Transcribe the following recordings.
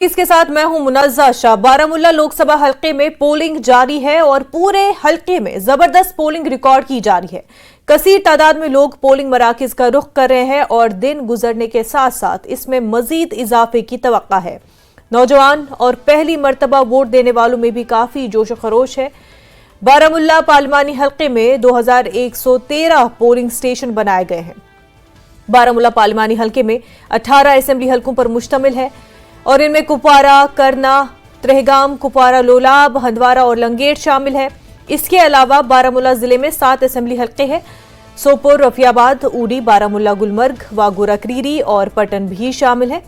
इसके साथ मैं हूं मुनज़्ज़ा शाह। बारामुल्ला लोकसभा हलके में पोलिंग जारी है और पूरे हलके में जबरदस्त पोलिंग रिकॉर्ड की जा रही है। कसीर तादाद में लोग पोलिंग मराकज का रुख कर रहे हैं और दिन गुजरने के साथ साथ इसमें मजीद इजाफे की तवक्का है। नौजवान और पहली मर्तबा वोट देने वालों में भी काफी जोश खरोश है। बारामुल्ला पार्लिमानी हलके में 2113 पोलिंग स्टेशन बनाए गए हैं। बारामुल्ला पार्लिमानी हलके में 18 असेंबली हलकों पर मुश्तमिल है और इनमें कुपवारा, करना, त्रेहगाम, कुपवारा, लोलाब, हंदवारा और लंगेट शामिल है। इसके अलावा बारामुल्ला जिले में 7 असेंबली हलके हैं। सोपोर, रफियाबाद, ऊडी, बारामुल्ला, गुलमर्ग, वागोरा, क्रीरी और पटन भी शामिल है।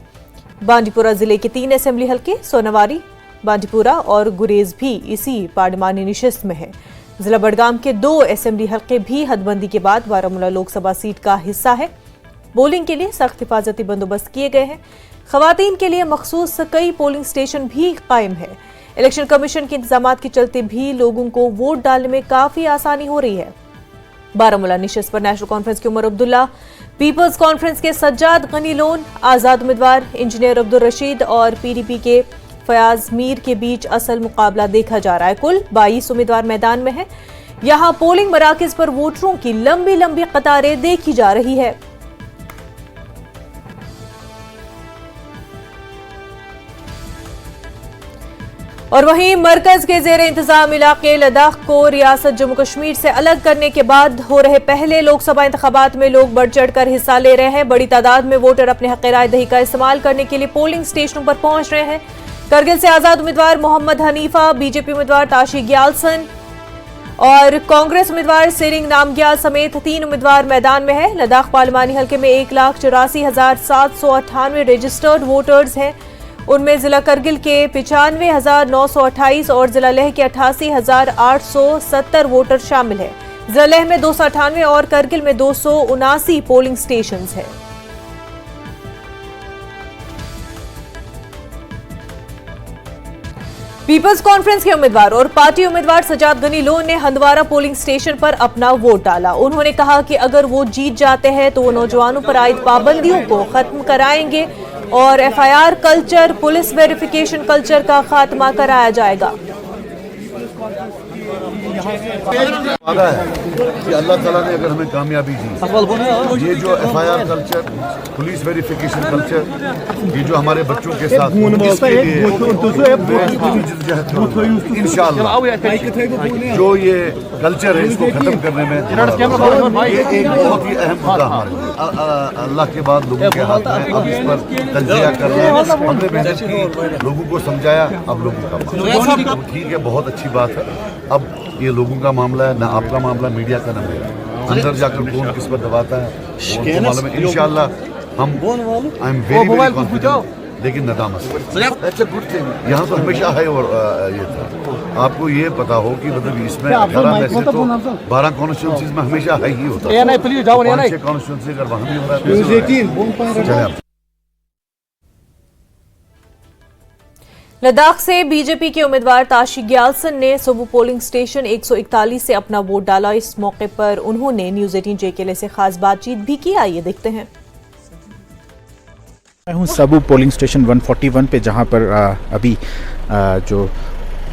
बांडीपुरा जिले के 3 असेंबली हलके, सोनावारी, बांडीपुरा और गुरेज भी इसी पार्लिमानी निशिस्त में है। जिला बडगाम के 2 असेंबली हलके भी हदबंदी के बाद बारामुल्ला लोकसभा सीट का हिस्सा है। पोलिंग के लिए सख्त हिफाजती बंदोबस्त किए गए हैं। खवातीन के लिए मखसूस कई पोलिंग स्टेशन भी कायम है। इलेक्शन कमीशन के इंतजामात के चलते भी लोगों को वोट डालने में काफी आसानी हो रही है। बारामुल्ला निशस्त पर नेशनल कॉन्फ्रेंस के उमर अब्दुल्ला, पीपल्स कॉन्फ्रेंस के सज्जाद गनी लोन, आजाद उम्मीदवार इंजीनियर अब्दुल रशीद और पीडीपी के फयाज मीर के बीच असल मुकाबला देखा जा रहा है। कुल 22 उम्मीदवार मैदान में हैं। यहां पोलिंग मराकज पर वोटरों की लंबी लंबी कतारें देखी जा रही है। और वहीं मरकज के जेर इंतजाम इलाके लद्दाख को रियासत जम्मू कश्मीर से अलग करने के बाद हो रहे पहले लोकसभा इंतखाबात में लोग बढ़ चढ़कर हिस्सा ले रहे हैं। बड़ी तादाद में वोटर अपने हक राय दही का इस्तेमाल करने के लिए पोलिंग स्टेशनों पर पहुंच रहे हैं। करगिल से आजाद उम्मीदवार मोहम्मद हनीफा, बीजेपी उम्मीदवार ताशी ग्यालसन और कांग्रेस उम्मीदवार सेरिंग नामग्याल समेत 3 उम्मीदवार मैदान में है। लद्दाख पार्लिमानी हल्के में 1,84,798 रजिस्टर्ड वोटर्स हैं। उनमें जिला करगिल के 95,928 और जिला लेह के 88,870 वोटर शामिल है। जिला लेह में 298 और करगिल में 279 पोलिंग स्टेशन है। पीपल्स कॉन्फ्रेंस के उम्मीदवार और पार्टी उम्मीदवार सज्जाद गनी लोन ने हंदवारा पोलिंग स्टेशन पर अपना वोट डाला। उन्होंने कहा कि अगर वो जीत जाते हैं तो वो नौजवानों पर आयद पाबंदियों को खत्म कराएंगे और FIR culture, police verification culture का खात्मा कराया जाएगा। वादा है कि अल्लाह ताला ने अगर हमें कामयाबी दी, ये जो FIR culture, police verification culture, ये जो हमारे बच्चों के साथ इंशाअल्लाह जो ये कल्चर है इसको खत्म करने में ये एक बहुत ही अहम मुद्दा हमारे लिए। अल्लाह के बाद लोगों के हाथ में। अब इस पर तंजिया करना, हमने मेहनत की, लोगों को समझाया, अब लोगों का मामला। ठीक है, बहुत अच्छी बात है। अब ये लोगों का मामला है, ना आपका मामला, मीडिया का, ना मेरा। अंदर जाकर कौन किस पर दबाता है वो मालूम है। इंशाअल्लाह हम आई एम वेरी कॉन्फिडेंट, लेकिन नदामत यहाँ तो हमेशा है। और ये था, आपको ये पता हो कि मतलब इसमें 18 में से तो 12 कॉन्स्टिट्यूंसीज में हमेशा है ही होता है। 6 कॉन्स्टिट्यूंसी अगर वहाँ भी हो रहा है। लद्दाख से बीजेपी के उम्मीदवार ताशी ग्यालसन ने सुबह पोलिंग स्टेशन 141 से अपना वोट डाला। इस मौके पर उन्होंने न्यूज 18 JKL से खास बातचीत भी की। आइए देखते हैं। मैं हूँ सबू पोलिंग स्टेशन 141 पे, जहाँ पर अभी जो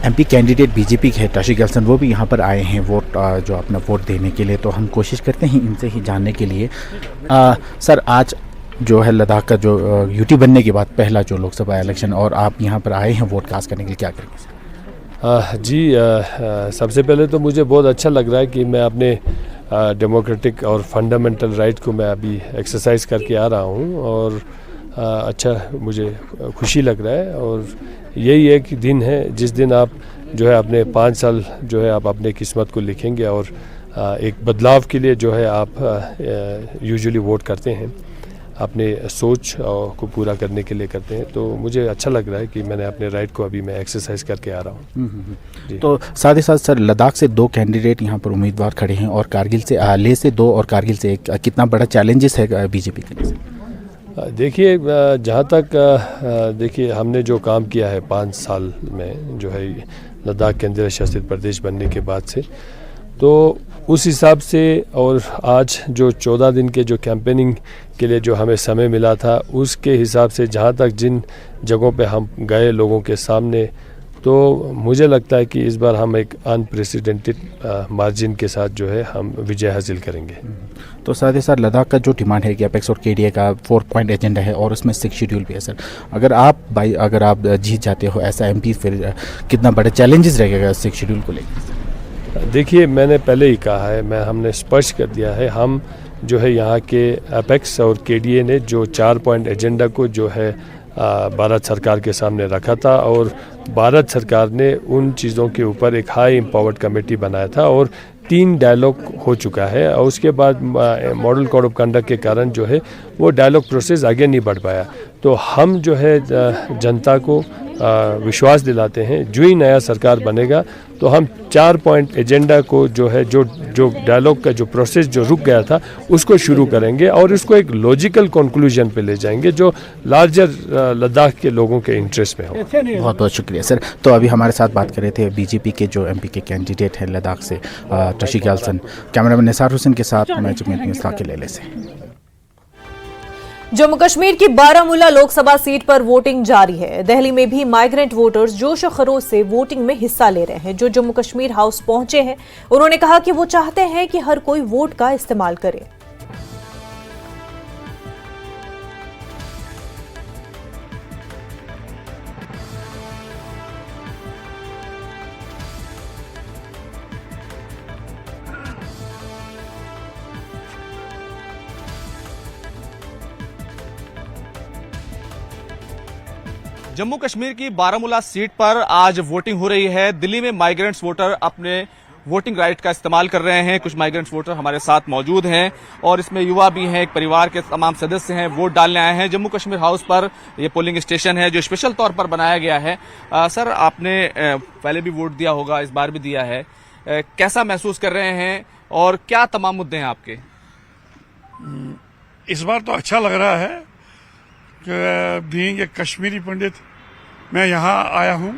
MP कैंडिडेट बीजेपी के ताशी ग्यालसन वो भी यहाँ पर आए हैं वोट जो अपना वोट देने के लिए। तो हम कोशिश करते हैं इनसे ही जानने के लिए। सर, आज जो है लद्दाख का जो यूटी बनने के बाद पहला जो लोकसभा इलेक्शन, और आप यहाँ पर आए हैं वोट कास्ट करने के लिए, क्या करेंगे सर? सबसे पहले तो मुझे बहुत अच्छा लग रहा है कि मैं अपने डेमोक्रेटिक और फंडामेंटल राइट को मैं अभी एक्सरसाइज करके आ रहा हूँ और अच्छा मुझे खुशी लग रहा है। और यही एक दिन है जिस दिन आप जो है अपने 5 साल जो है आप अपने किस्मत को लिखेंगे और एक बदलाव के लिए जो है आप यूजुअली वोट करते हैं, अपने सोच को पूरा करने के लिए करते हैं। तो मुझे अच्छा लग रहा है कि मैंने अपने राइट को अभी मैं एक्सरसाइज करके आ रहा हूँ। तो साथ ही साथ सर, लद्दाख से 2 कैंडिडेट यहाँ पर उम्मीदवार खड़े हैं और कारगिल से लेह से 2 और कारगिल से 1। कितना बड़ा चैलेंजेस है बीजेपी के लिए? देखिए, जहाँ तक देखिए हमने जो काम किया है 5 साल में जो है लद्दाख केंद्र शासित प्रदेश बनने के बाद से, तो उस हिसाब से और आज जो 14 दिन के जो कैंपेनिंग के लिए जो हमें समय मिला था उसके हिसाब से जहाँ तक जिन जगहों पे हम गए लोगों के सामने, तो मुझे लगता है कि इस बार हम एक अनप्रेसिडेंटेड मार्जिन के साथ जो है हम विजय हासिल करेंगे। तो साथ ही साथ लद्दाख का जो डिमांड है कि अपेक्स और केडीए का 4 पॉइंट एजेंडा है और उसमें 6 शेड्यूल भी है सर। अगर आप जीत जाते हो ऐसा एमपी, फिर कितना बड़े चैलेंजेस रहेगा 6 शेड्यूल को लेकर? देखिए, मैंने पहले ही कहा है, हमने स्पष्ट कर दिया है, हम जो है यहाँ के अपेक्स और केडीए ने जो 4 पॉइंट एजेंडा को जो है भारत सरकार के सामने रखा था और भारत सरकार ने उन चीज़ों के ऊपर एक हाई एम्पावर्ड कमेटी बनाया था और 3 डायलॉग हो चुका है और उसके बाद मॉडल कोड ऑफ कंडक्ट के कारण जो है वो डायलॉग प्रोसेस आगे नहीं बढ़ पाया। तो हम जो है जनता को विश्वास दिलाते हैं, जो ही नया सरकार बनेगा तो हम 4 पॉइंट एजेंडा को जो है जो डायलॉग का जो प्रोसेस जो रुक गया था उसको शुरू करेंगे और इसको एक लॉजिकल कंक्लूजन पे ले जाएंगे जो लार्जर लद्दाख के लोगों के इंटरेस्ट में हो। बहुत बहुत शुक्रिया सर। तो अभी हमारे साथ बात कर रहे थे बीजेपी के जो एमपी के कैंडिडेट हैं लद्दाख से टशी गैल्सन। कैमरामैन निसार हुसैन के साथ मैं जमीयत न्यूज़ के लेले से। जम्मू कश्मीर की बारामूला लोकसभा सीट पर वोटिंग जारी है। दिल्ली में भी माइग्रेंट वोटर्स जोश और खरोश से वोटिंग में हिस्सा ले रहे हैं। जो जम्मू कश्मीर हाउस पहुंचे हैं उन्होंने कहा कि वो चाहते हैं कि हर कोई वोट का इस्तेमाल करे। जम्मू कश्मीर की बारामूला सीट पर आज वोटिंग हो रही है। दिल्ली में माइग्रेंट्स वोटर अपने वोटिंग राइट का इस्तेमाल कर रहे हैं। कुछ माइग्रेंट्स वोटर हमारे साथ मौजूद हैं और इसमें युवा भी हैं, एक परिवार के तमाम सदस्य हैं, वोट डालने आए हैं। जम्मू कश्मीर हाउस पर ये पोलिंग स्टेशन है जो स्पेशल तौर पर बनाया गया है। सर, आपने पहले भी वोट दिया होगा, इस बार भी दिया है, कैसा महसूस कर रहे हैं और क्या तमाम मुद्दे हैं आपके? इस बार तो अच्छा लग रहा है कि बीइंग ए कश्मीरी पंडित मैं यहाँ आया हूँ,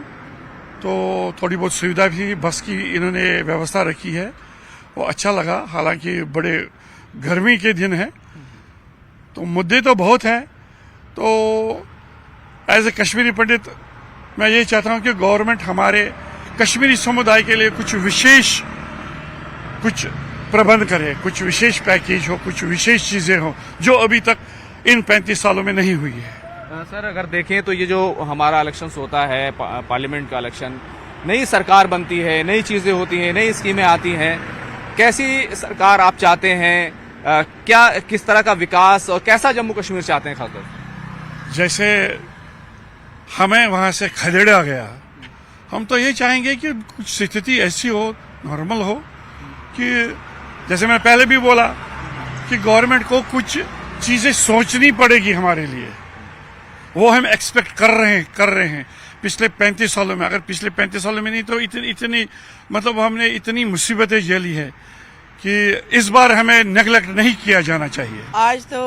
तो थोड़ी बहुत सुविधा भी बस की इन्होंने व्यवस्था रखी है, वो अच्छा लगा। हालांकि बड़े गर्मी के दिन है तो मुद्दे तो बहुत हैं। तो एज ए कश्मीरी पंडित मैं ये चाहता हूँ कि गवर्नमेंट हमारे कश्मीरी समुदाय के लिए कुछ विशेष कुछ प्रबंध करे, कुछ विशेष पैकेज हो, कुछ विशेष चीजें हो जो अभी तक इन 35 सालों में नहीं हुई है। सर, अगर देखें तो ये जो हमारा इलेक्शंस होता है, पार्लियामेंट का इलेक्शन, नई सरकार बनती है, नई चीजें होती हैं, नई स्कीमें आती हैं, कैसी सरकार आप चाहते हैं? क्या किस तरह का विकास और कैसा जम्मू कश्मीर चाहते हैं खासकर? जैसे हमें वहां से खदेड़ा गया, हम तो ये चाहेंगे कि कुछ स्थिति ऐसी हो, नॉर्मल हो, कि जैसे मैं पहले भी बोला कि गवर्नमेंट को कुछ चीजें सोचनी पड़ेगी हमारे लिए, वो हम एक्सपेक्ट कर रहे हैं पिछले 35 सालों में। अगर पिछले 35 सालों में नहीं तो इतनी मतलब हमने इतनी मुसीबतें झेली है कि इस बार हमें नेग्लेक्ट नहीं किया जाना चाहिए। आज तो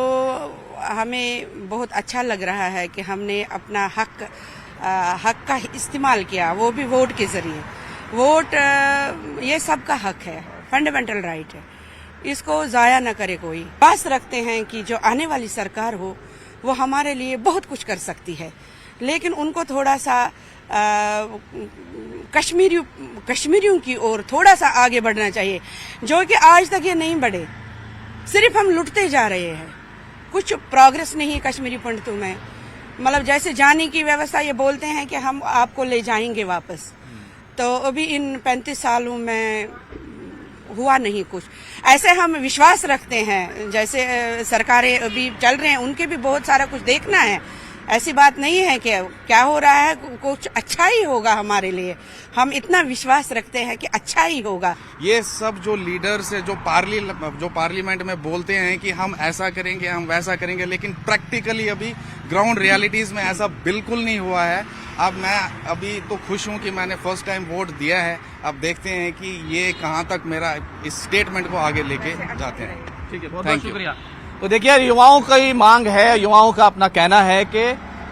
हमें बहुत अच्छा लग रहा है कि हमने अपना हक का इस्तेमाल किया, वो भी वोट के जरिए। वोट ये सबका हक है, फंडामेंटल राइट है, इसको जाया न करे कोई। आस रखते हैं कि जो आने वाली सरकार हो वो हमारे लिए बहुत कुछ कर सकती है, लेकिन उनको थोड़ा सा कश्मीरियों की ओर थोड़ा सा आगे बढ़ना चाहिए, जो कि आज तक ये नहीं बढ़े। सिर्फ हम लुटते जा रहे हैं, कुछ प्रोग्रेस नहीं है कश्मीरी पंडितों में। मतलब जैसे जाने की व्यवस्था, ये बोलते हैं कि हम आपको ले जाएंगे वापस, तो अभी इन 35 सालों में हुआ नहीं कुछ। ऐसे हम विश्वास रखते हैं, जैसे सरकारें अभी चल रहे हैं उनके भी बहुत सारा कुछ देखना है। ऐसी बात नहीं है कि क्या हो रहा है, कुछ अच्छा ही होगा हमारे लिए। हम इतना विश्वास रखते हैं कि अच्छा ही होगा। ये सब जो लीडर्स है, जो पार्लियामेंट में बोलते हैं कि हम ऐसा करेंगे, हम वैसा करेंगे, लेकिन प्रैक्टिकली अभी ग्राउंड रियलिटीज में ऐसा बिल्कुल नहीं हुआ है। अब मैं अभी तो खुश हूं कि मैंने फर्स्ट टाइम वोट दिया है। अब देखते हैं कि ये कहां तक मेरा इस स्टेटमेंट को आगे लेके जाते हैं। ठीक है, बहुत बहुत शुक्रिया। तो देखिए, युवाओं की मांग है, युवाओं का अपना कहना है कि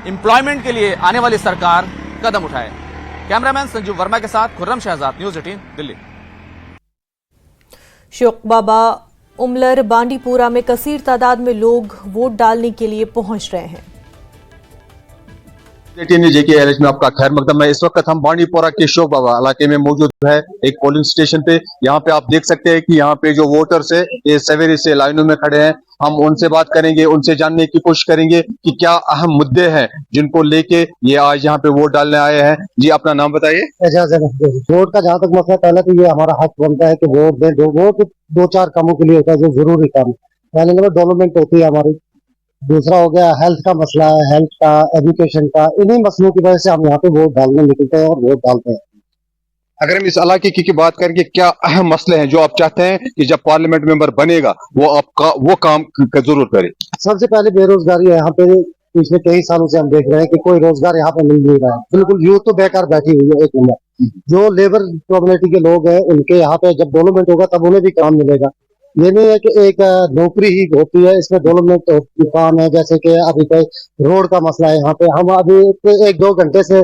एम्प्लॉयमेंट के लिए आने वाली सरकार कदम उठाए। कैमरामैन संजीव वर्मा के साथ खुर्रम शहजाद, न्यूज़ 18 दिल्ली। शौक बाबा उमलर बांडीपुरा में कसीर तादाद में लोग वोट डालने के लिए पहुंच रहे हैं। जेके एलएच में आपका खैर मकदम है। इस वक्त हम बांडीपुरा के शौक बाबा इलाके में मौजूद है, एक पोलिंग स्टेशन पे। यहाँ पे आप देख सकते हैं कि यहाँ पे जो वोटर्स है ये सवेरे से लाइनों में खड़े हैं। हम उनसे बात करेंगे, उनसे जानने की कोशिश करेंगे कि क्या अहम मुद्दे हैं जिनको लेके ये आज यहाँ पे वोट डालने आए हैं। जी अपना नाम बताइए। वोट का जहाँ तक मसला, पहले तो ये हमारा हक बनता है कि वोट दें। वोट दो चार कामों के लिए होता है जो जरूरी काम। पहले नंबर डेवलपमेंट होती है हमारी, दूसरा हो गया हेल्थ का मसला है, हेल्थ का, एजुकेशन का। इन्हीं मसलों की वजह से हम यहाँ पे वोट डालने निकलते हैं और वोट डालते हैं। अगर हम इस इलाके की बात करेंगे, क्या अहम मसले हैं जो आप चाहते हैं कि जब पार्लियामेंट मेंबर बनेगा वो आपका वो काम जरूर करे? सबसे पहले बेरोजगारी है यहाँ पे। पिछले कई सालों से हम देख रहे हैं कि कोई रोजगार यहाँ पे मिल नहीं रहा है। बिल्कुल यूथ तो बेकार बैठी हुई है। एक नंबर जो लेबर कम्युनिटी के लोग हैं उनके यहाँ पे जब डेवलपमेंट होगा तब उन्हें भी काम मिलेगा। ये नहीं है कि एक नौकरी ही होती है, इसमें डेवलपमेंट काम है। जैसे कि अभी कोई रोड का मसला है यहाँ पे, हम अभी 1-2 घंटे से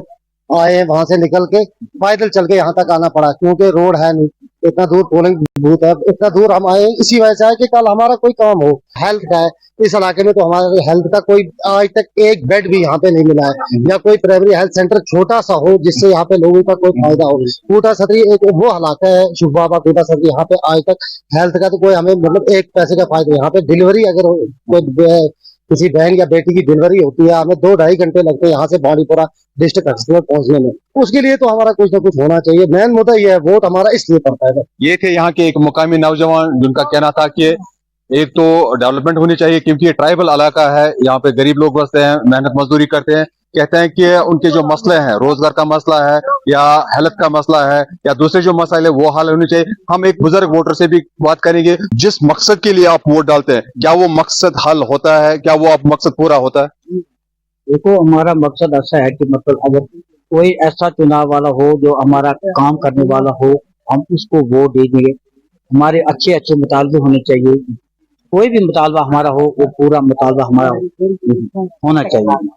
आए वहां से निकल के पैदल चल के यहाँ तक आना पड़ा क्योंकि रोड है नहीं। इतना दूर पोलिंग बूथ है, इतना दूर हम आए इसी वजह से आए कि कल हमारा कोई काम हो। हेल्थ का है, इस इलाके में तो हमारे हेल्थ का कोई आज तक एक बेड भी यहाँ पे नहीं मिला है, या कोई प्राइमरी हेल्थ सेंटर छोटा सा हो जिससे यहाँ पे लोगों का कोई फायदा हो। कूटा सतरी एक वो इलाका है, शुभ बाबा कूटा सतरी, यहाँ पे आज तक हेल्थ का तो कोई हमें मतलब एक पैसे का फायदा। यहाँ पे डिलीवरी अगर कोई किसी बहन या बेटी की डिलीवरी होती है, हमें 2-2.5 घंटे लगते हैं यहाँ से बांडीपुरा डिस्ट्रिक्ट हॉस्पिटल पहुंचने में। उसके लिए तो हमारा कुछ ना कुछ होना चाहिए। मेन मुद्दा ये है, वोट हमारा इसलिए पड़ता है। ये थे यहाँ के एक मुकामी नौजवान जिनका कहना था कि एक तो डेवलपमेंट होनी चाहिए क्योंकि ये ट्राइबल इलाका है, यहाँ पे गरीब लोग बसते हैं, मेहनत मजदूरी करते हैं। कहते हैं कि उनके जो मसले हैं, रोजगार का मसला है या हेल्थ का मसला है या दूसरे जो मसले वो हल होने चाहिए। हम एक बुजुर्ग वोटर से भी बात करेंगे, जिस मकसद के लिए आप वोट डालते हैं क्या वो मकसद हल होता है, क्या वो आप मकसद पूरा होता है? देखो हमारा मकसद ऐसा है कि मतलब अगर कोई ऐसा चुनाव वाला हो जो हमारा काम करने वाला हो, हम उसको वोट देंगे। हमारे अच्छे अच्छे मुतालबे होने चाहिए। कोई भी मुतालबा हमारा हो वो पूरा मुतालबा हमारा होना चाहिए।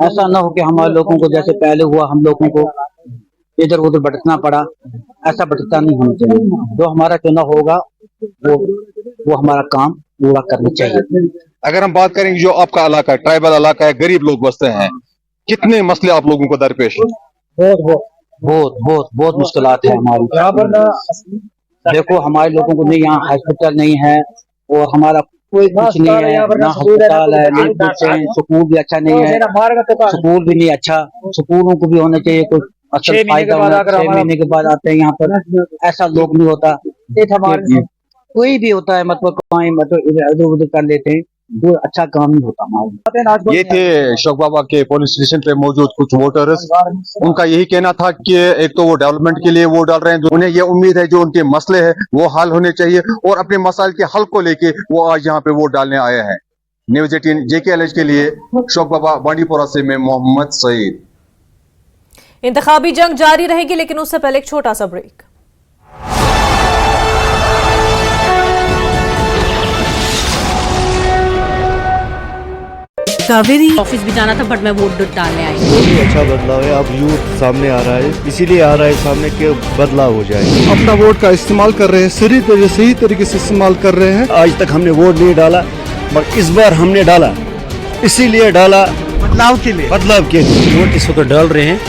ऐसा ना हो कि हमारे लोगों को जैसे पहले हुआ हम लोगों को इधर उधर भटकना पड़ा, ऐसा भटकता नहीं होना चाहिए। जो हमारा चुनाव होगा वो हमारा काम पूरा करना चाहिए। अगर हम बात करेंगे जो आपका इलाका ट्राइबल इलाका है, गरीब लोग बसते हैं, कितने मसले आप लोगों को दरपेश है? बहुत मुश्किलात है हमारी यहाँ पर। देखो हमारे लोगों को नहीं, यहाँ हॉस्पिटल नहीं है और हमारा कोई कुछ नहीं है, ना अस्पताल है, नहीं कुछ है। स्कूल भी अच्छा नहीं है, स्कूल भी नहीं अच्छा। स्कूलों को भी होना चाहिए कुछ अच्छा फायदा होना। 6 महीने के बाद आते हैं यहाँ पर, ऐसा लोग नहीं होता। कोई भी होता है मतलब इधर उधर कर लेते हैं, वो अच्छा काम नहीं होता हमारे। ये थे शौक बाबा के पोलिंग स्टेशन पे मौजूद कुछ वोटर्स। उनका यही कहना था कि एक तो वो डेवलपमेंट के लिए वोट डाल रहे हैं, उन्हें ये उम्मीद है जो उनके मसले हैं वो हल होने चाहिए और अपने मसाइल के हल को लेके वो आज यहाँ पे वोट डालने आए हैं। न्यूज़ 18 JKLH के लिए शौक बाबा बांडीपुरा से मैं मोहम्मद सईद। इंतखाबी जंग जारी रहेगी लेकिन उससे पहले एक छोटा सा ब्रेक। कावेरी ऑफिस भी जाना था बट मैं वोट डालने आई। बहुत ही अच्छा बदलाव है। अब यूथ सामने आ रहा है, इसीलिए आ रहा है सामने के बदलाव हो जाए। अपना वोट का इस्तेमाल कर रहे हैं, सही तरीके से इस्तेमाल कर रहे हैं। आज तक हमने वोट नहीं डाला बट इस बार हमने डाला, इसीलिए डाला बदलाव के लिए। वोट इस वक्त डाल रहे हैं,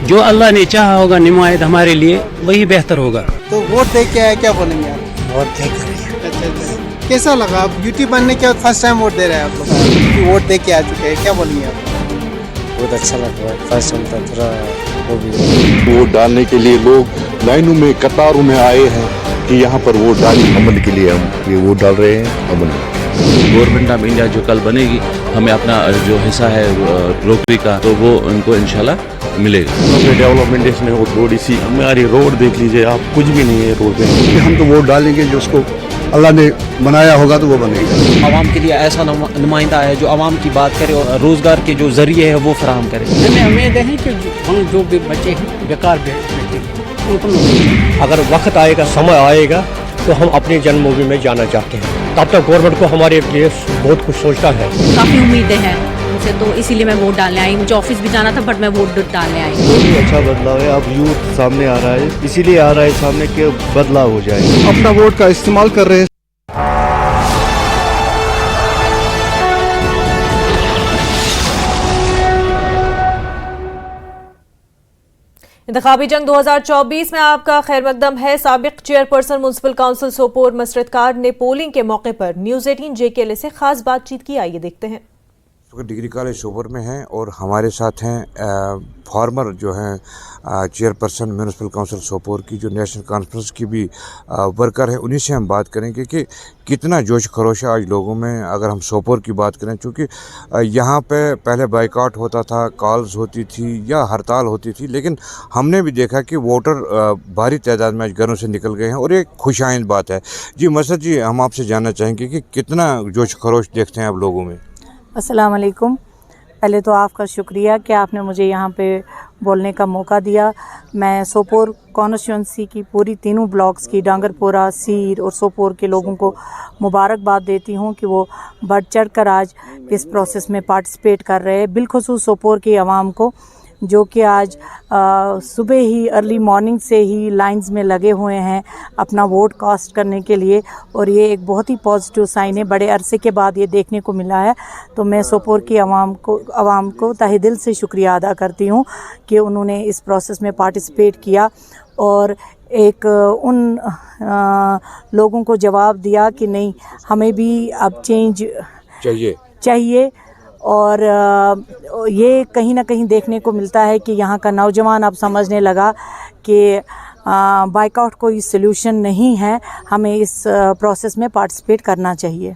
जो अल्लाह ने चाहा होगा निमायत हमारे लिए वही बेहतर होगा। तो वोट दे के आए, क्या बोलेंगे आप? वोट दे कर कैसा लगा? आप यूट्यूब बनने के बाद फर्स्ट टाइम वोट दे रहे हैं आप लोग, वोट दे के आ चुके हैं, क्या बोलेंगे आप? बहुत अच्छा लग रहा है। फर्स्ट टाइम था थोड़ा वोट डालने के लिए लोग लाइनों में कतारों में आए हैं कि यहाँ पर वोट डाली। अमन के लिए हम ये वोट डाल रहे हैं। अमन गवर्नमेंट ऑफ इंडिया जो कल बनेगी, हमें अपना जो हिस्सा है नौकरी का तो वो उनको इंशाल्लाह मिलेगा। डेवलपमेंट इसमें हो थोड़ी सी, हमारी रोड देख लीजिए आप, कुछ भी नहीं है रोड पे। हम तो वोट डालेंगे जो उसको अल्लाह ने बनाया होगा तो वो बनेगा। आवाम के लिए ऐसा नुमाइंदा है जो आवाम की बात करे और रोजगार के जो जरिए है वो फराहम करे। हमें उम्मीद है कि हम जो भी बच्चे हैं बेकार बैठे उनको अगर वक्त आएगा, समय आएगा तो हम अपनी जन्मभूमि में जाना चाहते हैं। तब तक गवर्नमेंट को हमारे लिए बहुत कुछ सोचना है। काफी उम्मीदें हैं से, तो इसीलिए मैं वोट डालने आई। मुझे ऑफिस भी जाना था बट मैं वोट डालने आई। बहुत ही अच्छा बदलाव है, अब यूथ सामने आ रहा है, इसीलिए आ रहा है सामने कि बदलाव हो जाए। अपना वोट का इस्तेमाल कर रहे हैं। इंतखाबी जंग 2024 में आपका खैर मकदम है। साबिक chairperson municipal council Sopore Masrat Kar ने पोलिंग के मौके पर न्यूज़ 18 JKLA से खास बातचीत की। आइए देखते हैं। डिग्री कॉलेज सोपोर में हैं और हमारे साथ हैं फॉर्मर जो हैं चेयरपर्सन म्युनिसिपल काउंसिल सोपोर की, जो नेशनल कॉन्फ्रेंस की भी वर्कर है। उन्हीं से हम बात करेंगे कि कितना जोश खरोश है आज लोगों में। अगर हम सोपोर की बात करें, चूँकि यहाँ पे पहले बाइकआउट होता था, कॉल्स होती थी या हड़ताल होती थी, लेकिन हमने भी देखा कि वोटर भारी तादाद में आज घरों से निकल गए हैं और एक खुशाइंद बात है। जी मसरत जी, हम आपसे जानना चाहेंगे कि कितना जोश खरोश देखते हैं आप लोगों में। अस्सलाम वालेकुम। पहले तो आपका शुक्रिया कि आपने मुझे यहाँ पे बोलने का मौका दिया। मैं सोपोर कॉन्स्टिट्यूंसी की पूरी तीनों ब्लॉक्स की, डांगरपोरा, सीर और सोपोर के लोगों को मुबारकबाद देती हूँ कि वो बढ़ चढ़ कर आज इस प्रोसेस में पार्टिसिपेट कर रहे हैं। बिलखुसूस सोपोर की आवाम को, जो कि आज सुबह ही अर्ली मॉर्निंग से ही लाइंस में लगे हुए हैं अपना वोट कास्ट करने के लिए, और ये एक बहुत ही पॉजिटिव साइन है। बड़े अरसे के बाद ये देखने को मिला है, तो मैं सोपोर की आवाम को तहे दिल से शुक्रिया अदा करती हूँ कि उन्होंने इस प्रोसेस में पार्टिसिपेट किया और एक उन लोगों को जवाब दिया कि नहीं, हमें भी अब चेंज चाहिए। और ये कहीं ना कहीं देखने को मिलता है कि यहाँ का नौजवान अब समझने लगा कि बाइकआउट कोई सल्यूशन नहीं है, हमें इस प्रोसेस में पार्टिसिपेट करना चाहिए।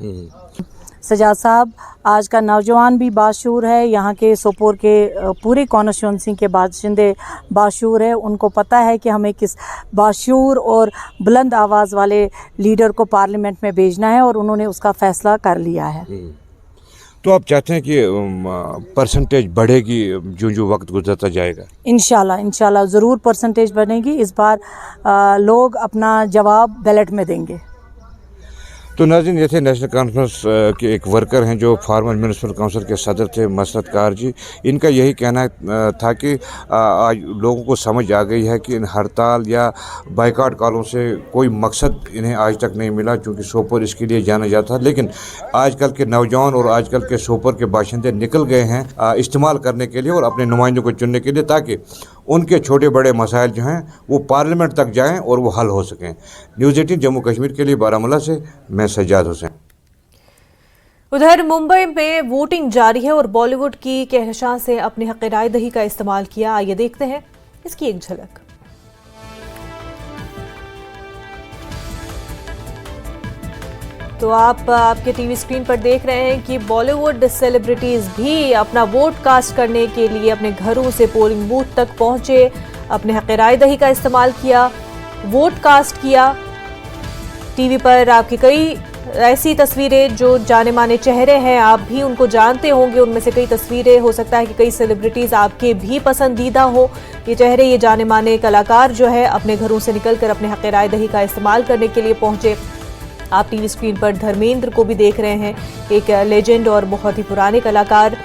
सजाद साहब, आज का नौजवान भी बाशूर है, यहाँ के सोपोर के पूरे कॉन्स्टिट्यूंसी के बाशिंदे बाशूर है। उनको पता है कि हमें किस बाशूर और बुलंद आवाज़ वाले लीडर को पार्लियामेंट में भेजना है, और उन्होंने उसका फ़ैसला कर लिया है। तो आप चाहते हैं कि परसेंटेज बढ़ेगी जो जो वक्त गुजरता जाएगा? इंशाल्लाह ज़रूर परसेंटेज बढ़ेगी। इस बार लोग अपना जवाब बैलेट में देंगे। तो नाज़रीन, ये थे नेशनल कॉन्फ्रेंस के एक वर्कर हैं जो फार्मर म्युनिसिपल काउंसिल के सदर थे, मसरत कार जी। इनका यही कहना था कि आज लोगों को समझ आ गई है कि इन हड़ताल या बाइकआउट कॉलों से कोई मकसद इन्हें आज तक नहीं मिला, क्योंकि सोपोर इसके लिए जाना जाता है। लेकिन आजकल के नौजवान और आजकल के सोपोर के बाशिंदे निकल गए हैं इस्तेमाल करने के लिए और अपने नुमाइंदों को चुनने के लिए, ताकि उनके छोटे बड़े मसाइल जो हैं वो पार्लियामेंट तक जाएं और वो हल हो सकें। न्यूज़ 18 जम्मू कश्मीर के लिए बारामूला से मैं सज्जाद हुसैन। उधर मुंबई में वोटिंग जारी है और बॉलीवुड की कहकशां से अपने हक राय दही का इस्तेमाल किया। आइए देखते हैं इसकी एक झलक। तो आप आपके टीवी स्क्रीन पर देख रहे हैं कि बॉलीवुड सेलिब्रिटीज भी अपना वोट कास्ट करने के लिए अपने घरों से पोलिंग बूथ तक पहुंचे, अपने हक राय दही का इस्तेमाल किया, वोट कास्ट किया। टीवी पर आपकी कई ऐसी तस्वीरें जो जाने माने चेहरे हैं, आप भी उनको जानते होंगे। उनमें से कई तस्वीरें हो सकता है कि कई सेलिब्रिटीज आपके भी पसंदीदा हो। ये चेहरे, ये जाने माने कलाकार जो है अपने घरों से निकलकर अपने हक राय दही का इस्तेमाल करने के लिए पहुंचे। आप टीवी स्क्रीन पर धर्मेंद्र को भी देख रहे हैं, एक लेजेंड और बहुत ही पुराने कलाकार।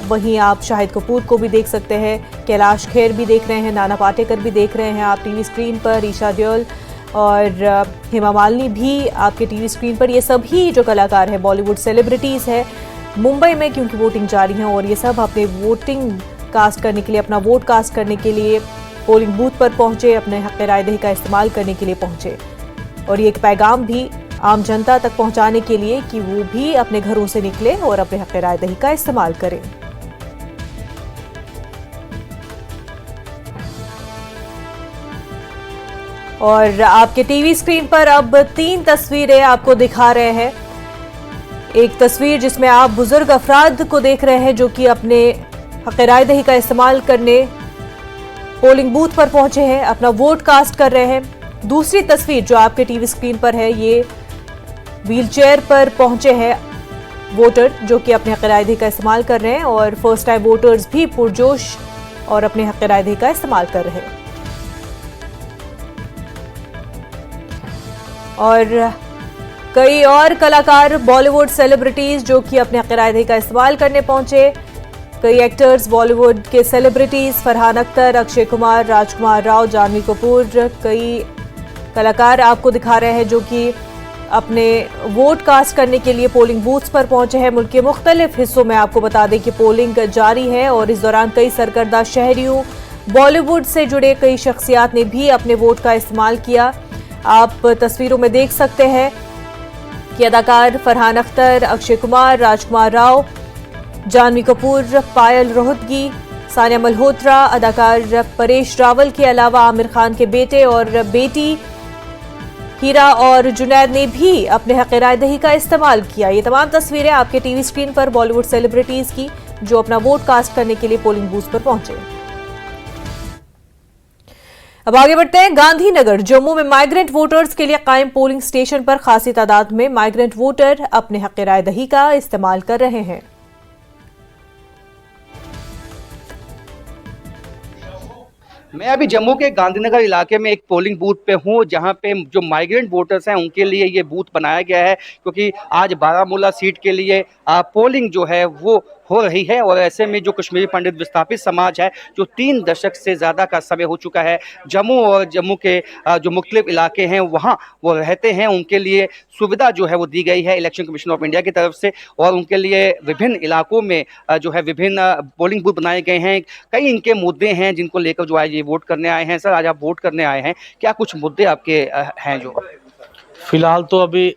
वहीं आप शाहिद कपूर को भी देख सकते हैं, कैलाश खेर भी देख रहे हैं, नाना पाटेकर भी देख रहे हैं आप टीवी स्क्रीन पर, ईशा देओल और हेमा मालिनी भी आपके टीवी स्क्रीन पर। ये सभी जो कलाकार हैं बॉलीवुड सेलिब्रिटीज़ हैं मुंबई में, क्योंकि वोटिंग जारी है और ये सब अपने वोटिंग कास्ट करने के लिए, अपना वोट कास्ट करने के लिए पोलिंग बूथ पर पहुंचे, अपने हक राय दही का इस्तेमाल करने के लिए पहुंचे। और ये एक पैगाम भी आम जनता तक पहुंचाने के लिए कि वो भी अपने घरों से निकले और अपने हक राय दही का इस्तेमाल करें। और आपके टीवी स्क्रीन पर अब 3 तस्वीरें आपको दिखा रहे हैं। एक तस्वीर जिसमें आप बुजुर्ग अफराद को देख रहे हैं जो कि अपने हक राय दही का इस्तेमाल करने पोलिंग बूथ पर पहुंचे हैं, अपना वोट कास्ट कर रहे हैं। दूसरी तस्वीर जो आपके टीवी स्क्रीन पर है, ये व्हीलचेयर पर पहुंचे हैं वोटर जो कि अपने हक राय दही का इस्तेमाल कर रहे हैं, और फर्स्ट टाइम वोटर्स भी पुरजोश और अपने हक राय दही का इस्तेमाल कर रहे हैं। और कई और कलाकार, बॉलीवुड सेलिब्रिटीज जो कि अपने अक़ीदा का इस्तेमाल करने पहुंचे। कई एक्टर्स बॉलीवुड के सेलिब्रिटीज, फरहान अख्तर, अक्षय कुमार, राजकुमार राव, जानवी कपूर, कई कलाकार आपको दिखा रहे हैं जो कि अपने वोट कास्ट करने के लिए पोलिंग बूथ्स पर पहुंचे हैं। मुल्क के मुख्तलिफ हिस्सों में आपको बता दें कि पोलिंग जारी है और इस दौरान कई सरकर्दा शहरियों, बॉलीवुड से जुड़े कई शख्सियात ने भी अपने वोट का इस्तेमाल किया। आप तस्वीरों में देख सकते हैं कि अदाकार फरहान अख्तर, अक्षय कुमार, राजकुमार राव, जानवी कपूर, पायल रोहतगी, सानिया मल्होत्रा, अदाकार परेश रावल के अलावा आमिर खान के बेटे और बेटी हीरा और जुनैद ने भी अपने हक़ राय दही का इस्तेमाल किया। ये तमाम तस्वीरें आपके टीवी स्क्रीन पर बॉलीवुड सेलिब्रिटीज की जो अपना वोट कास्ट करने के लिए पोलिंग बूथ पर पहुंचे। अब आगे बढ़ते हैं। गांधीनगर जम्मू में माइग्रेंट वोटर्स के लिए कायम पोलिंग स्टेशन पर खासी तादाद में माइग्रेंट वोटर अपने हक़ राय दही का इस्तेमाल कर रहे हैं। मैं अभी जम्मू के गांधीनगर इलाके में एक पोलिंग बूथ पे हूँ, जहाँ पे जो माइग्रेंट वोटर्स हैं उनके लिए ये बूथ बनाया गया है, क्योंकि आज बारामूला सीट के लिए पोलिंग जो है वो हो रही है। और ऐसे में जो कश्मीरी पंडित विस्थापित समाज है, जो 3 दशक से ज़्यादा का समय हो चुका है जम्मू और जम्मू के जो मुख्तलिफ इलाके हैं वहाँ वो रहते हैं, उनके लिए सुविधा जो है वो दी गई है इलेक्शन कमीशन ऑफ इंडिया की तरफ से। और उनके लिए विभिन्न इलाकों में जो है विभिन्न पोलिंग बूथ बनाए गए हैं। कई इनके मुद्दे हैं जिनको लेकर जो आज ये वोट करने आए हैं। सर, आज आप वोट करने आए हैं, क्या कुछ मुद्दे आपके हैं? जो फिलहाल तो अभी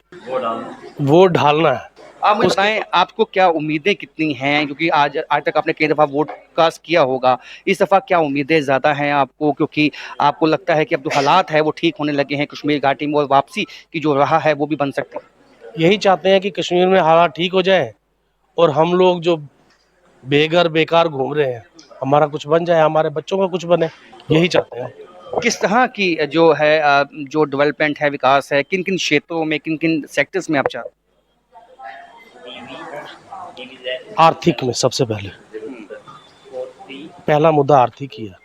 वोट डालना है। आप मुझे बताएं, आपको क्या उम्मीदें कितनी हैं, क्योंकि आज तक आपने कई दफ़ा वोट कास्ट किया होगा, इस दफ़ा क्या उम्मीदें ज़्यादा हैं आपको, क्योंकि आपको लगता है कि अब जो हालात है वो ठीक होने लगे हैं कश्मीर घाटी में और वापसी की जो राह है वो भी बन सकती है? यही चाहते हैं कि कश्मीर में हालात ठीक हो जाए और हम लोग जो बेघर बेकार घूम रहे हैं हमारा कुछ बन जाए, हमारे बच्चों का कुछ बने, यही चाहते हैं। किस तरह की जो है जो डेवलपमेंट है, विकास है, किन किन क्षेत्रों में, किन किन सेक्टर्स में आप चाहते हैं? आर्थिक में सबसे पहला मुद्दा आर्थिक ही है,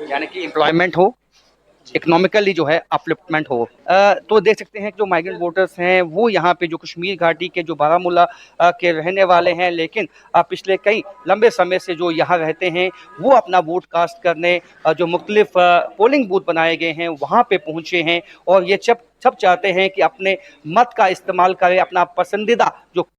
यानी कि एम्प्लॉयमेंट हो, इकोनॉमिकली जो है अपलिफ्टमेंट हो। तो देख सकते हैं कि जो माइग्रेंट वोटर्स हैं वो यहाँ पे जो कश्मीर घाटी के जो बारामूला के रहने वाले हैं, लेकिन पिछले कई लंबे समय से जो यहाँ रहते हैं वो अपना वोट कास्ट करने जो मुख्तलिफ पोलिंग बूथ बनाए गए हैं वहाँ पे पहुँचे हैं। और ये सब चाहते हैं कि अपने मत का इस्तेमाल करें, अपना पसंदीदा जो